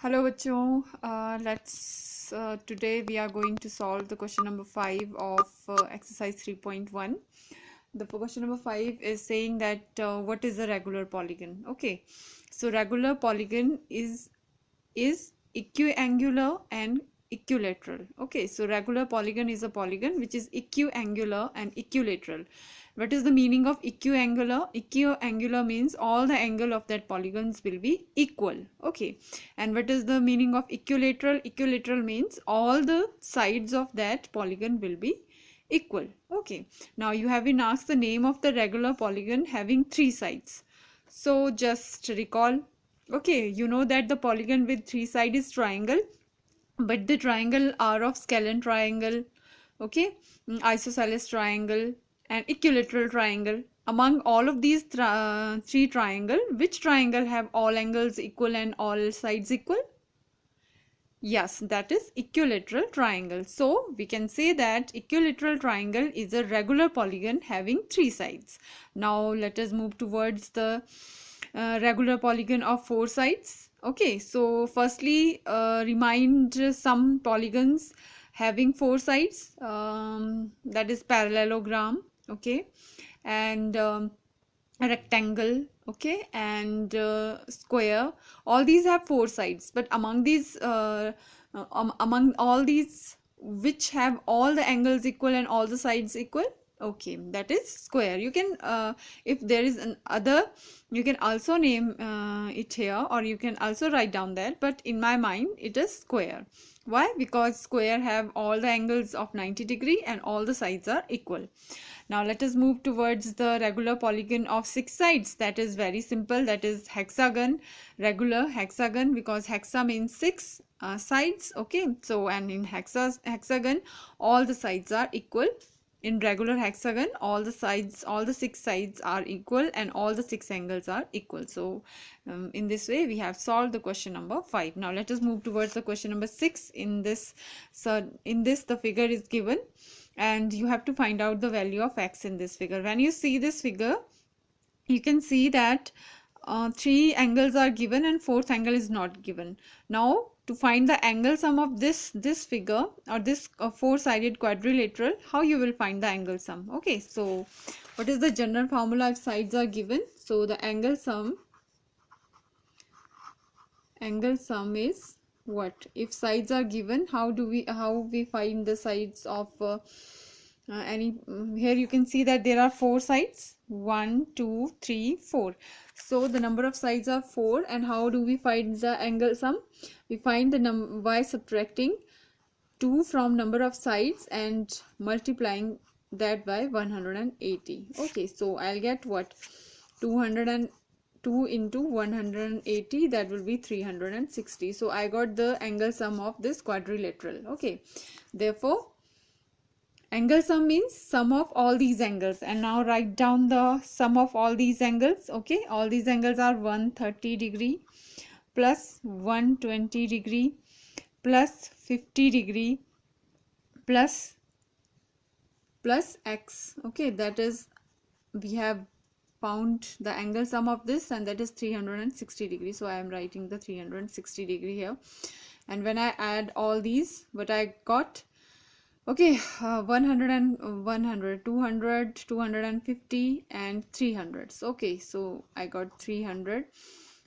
Hello बच्चों, let's today we are going to solve the question number 5 of exercise 3.1. The question number 5 is saying that what is a regular polygon? Okay, so regular polygon is equiangular and equilateral. Okay, so regular polygon is a polygon which is equiangular and equilateral. What is the meaning of equiangular? Equiangular means all the angle of that polygons will be equal. Okay, and what is the meaning of equilateral? Equilateral means all the sides of that polygon will be equal. Okay, now you have been asked the name of the regular polygon having three sides. So just recall. Okay, you know that the polygon with three sides is triangle, but the triangle are of scalene triangle, okay, isosceles triangle and equilateral triangle. Among all of these three triangle, which triangle have all angles equal and all sides equal? Yes, that is equilateral triangle. So we can say that equilateral triangle is a regular polygon having three sides. Now let us move towards the regular polygon of four sides. Okay, so firstly remind some polygons having four sides, that is parallelogram, okay, and a rectangle, okay, and square. All these have four sides, but among all these, which have all the angles equal and all the sides equal? Okay, that is square. You can if there is an other, you can also name it here, or you can also write down that, but in my mind it is square. Why? Because square have all the angles of 90 degree and all the sides are equal. Now let us move towards the regular polygon of six sides. That is very simple. That is hexagon, regular hexagon, because hexa means six sides. Okay, so and in hexagon all the sides are equal. In regular hexagon all the sides, all the six sides are equal and all the six angles are equal. So in this way we have solved the question number 5. Now let us move towards the question number 6. In this, so in this the figure is given and you have to find out the value of x in this figure. When you see this figure, you can see that three angles are given and fourth angle is not given. Now to find the angle sum of this figure, or this four-sided quadrilateral, how you will find the angle sum? Okay, so what is the general formula if sides are given? So the angle sum is what? If sides are given, how we find the sides of here you can see that there are four sides, 1 2 3 4. So the number of sides are 4, and how do we find the angle sum? We find the by subtracting 2 from number of sides and multiplying that by 180. Okay, so I'll get what? 202 into 180, that will be 360. So I got the angle sum of this quadrilateral. Okay, therefore angle sum means sum of all these angles. And now write down the sum of all these angles. Okay, all these angles are 130 degree plus 120 degree plus 50 degree plus x. Okay, that is, we have found the angle sum of this, and that is 360 degree. So I am writing the 360 degree here. And when I add all these, what I got? Okay, 100 and 100, 200, 250 and 300. Okay, so I got 300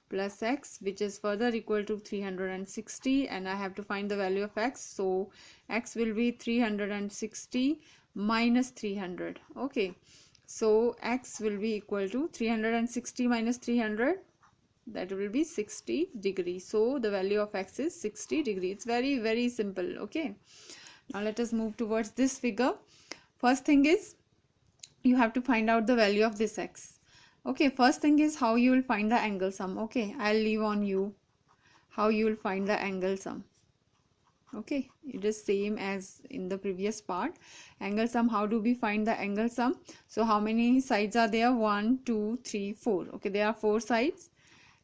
plus x, which is further equal to 360, and I have to find the value of x. So x will be 360 minus 300. Okay, so x will be equal to 360 minus 300, that will be 60 degree. So the value of x is 60 degree. It's very simple. Okay, now let us move towards this figure. First thing is, you have to find out the value of this x. Okay, first thing is how you will find the angle sum. Okay, I'll leave on you how you will find the angle sum. Okay, it is same as in the previous part. Angle sum, how do we find the angle sum? So how many sides are there? 1 2 3 4. Okay, there are 4 sides,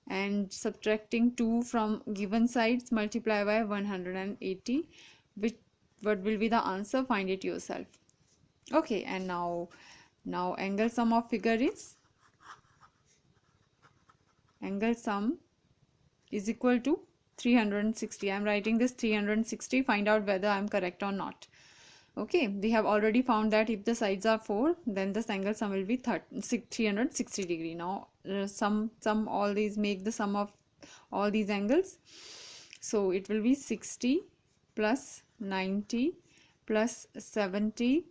and subtracting 2 from given sides, multiply by 180, which what will be the answer? Find it yourself. Okay, and now angle sum of figure is, angle sum is equal to 360. I'm writing this 360. Find out whether I'm correct or not. Okay, we have already found that if the sides are 4, then the angle sum will be 360 degree. Now sum all these, make the sum of all these angles. So it will be 60 plus 90 plus 70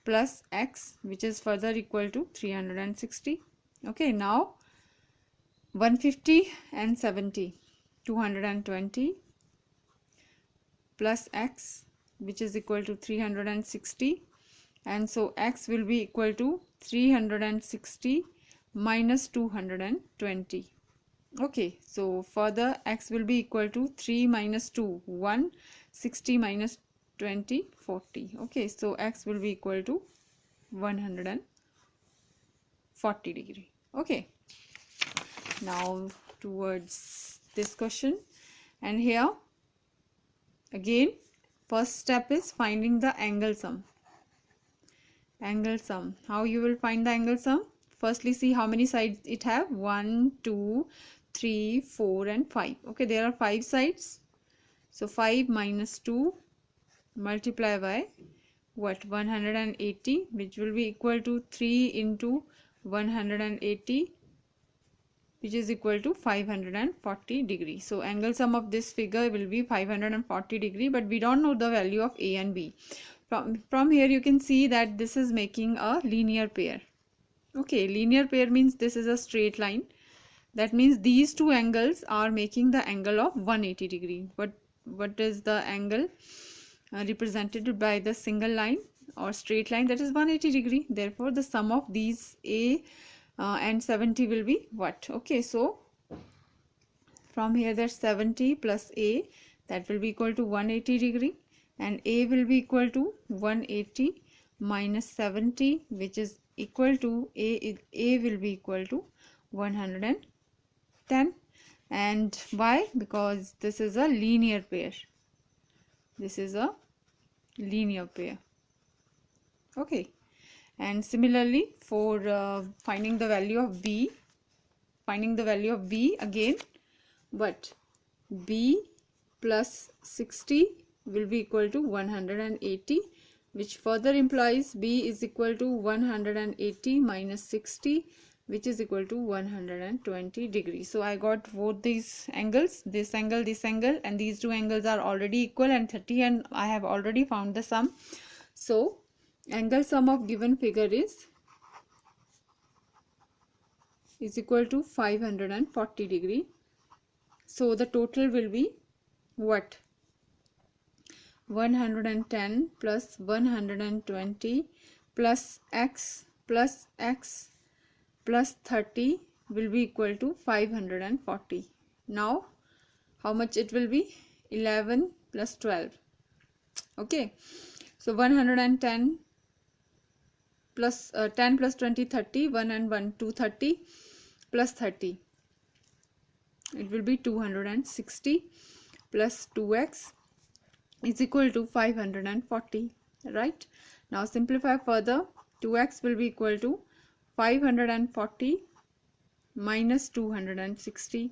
plus x, which is further equal to 360. Okay, now 150 and 70, 220 plus x, which is equal to 360, and so x will be equal to 360 minus 220. Okay, so further x will be equal to 3 minus 2, 1, 60 minus 20, 40. Okay, so x will be equal to 140 degree. Okay, now towards this question, and here again first step is finding the angle sum. Angle sum, how you will find the angle sum? Firstly, see how many sides it have. 1, 2, 3, 4 and 5. Okay, there are 5 sides, so 5 minus 2 multiply by what? 180, which will be equal to 3 into 180, which is equal to 540 degree. So angle sum of this figure will be 540 degree, but we don't know the value of a and b. From here you can see that this is making a linear pair. Okay, linear pair means this is a straight line. That means these two angles are making the angle of 180 degree. What is the angle represented by the single line or straight line? That is 180 degree. Therefore the sum of these a and 70 will be what? Okay, so from here that 70 plus a, that will be equal to 180 degree, and a will be equal to 180 minus 70, which is equal to a will be equal to 110. And why? Because this is a linear pair. This is a linear pair. Okay, and similarly for finding the value of b, again, but b plus 60 will be equal to 180, which further implies b is equal to 180 minus 60, which is equal to 120 degrees. So I got both these angles, this angle, and these two angles are already equal and 30, and I have already found the sum. So angle sum of given figure is equal to 540 degree. So the total will be what? 110 plus 120 plus x plus 30 will be equal to 540. Now how much it will be? 11 plus 12. Okay, so 110 plus 10 plus 20, 30, 1 and 1, 230 plus 30, it will be 260 plus 2x is equal to 540, right? Now simplify further. 2x will be equal to 540 minus 260,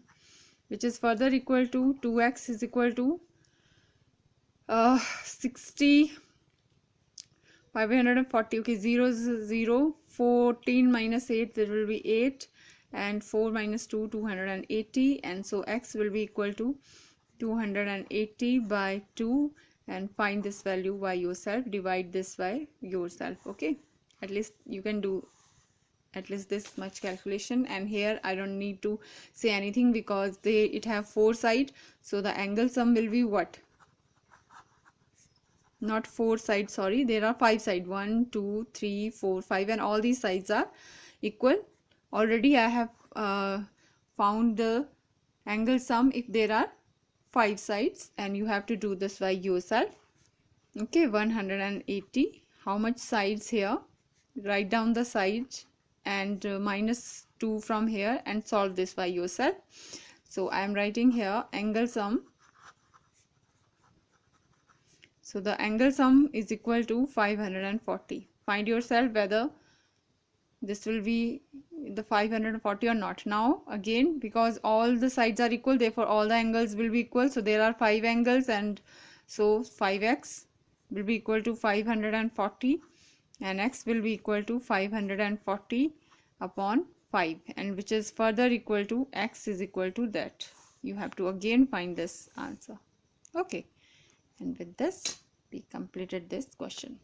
which is further equal to 2x is equal to 60, 540. Okay, 0 is 0, 14 minus 8, there will be 8, and 4 minus 2, 280, and so x will be equal to 280 by 2, and find this value by yourself, divide this by yourself. Okay, at least you can do at least this much calculation, and here I don't need to say anything because it have 4 sides, so the angle sum will be what? Not 4 sides, sorry, there are 5 sides, 1 2 3 4 5, and all these sides are equal. Already I have found the angle sum if there are 5 sides, and you have to do this by yourself. Okay, 180, how much sides here? Write down the sides and minus 2 from here and solve this by yourself. So I am writing here angle sum. So the angle sum is equal to 540. Find yourself whether this will be the 540 or not. Now again, because all the sides are equal, therefore all the angles will be equal. So there are 5 angles, and so 5x will be equal to 540 and x will be equal to 540 upon 5, and which is further equal to x is equal to that. You have to again find this answer. Okay, and with this we completed this question.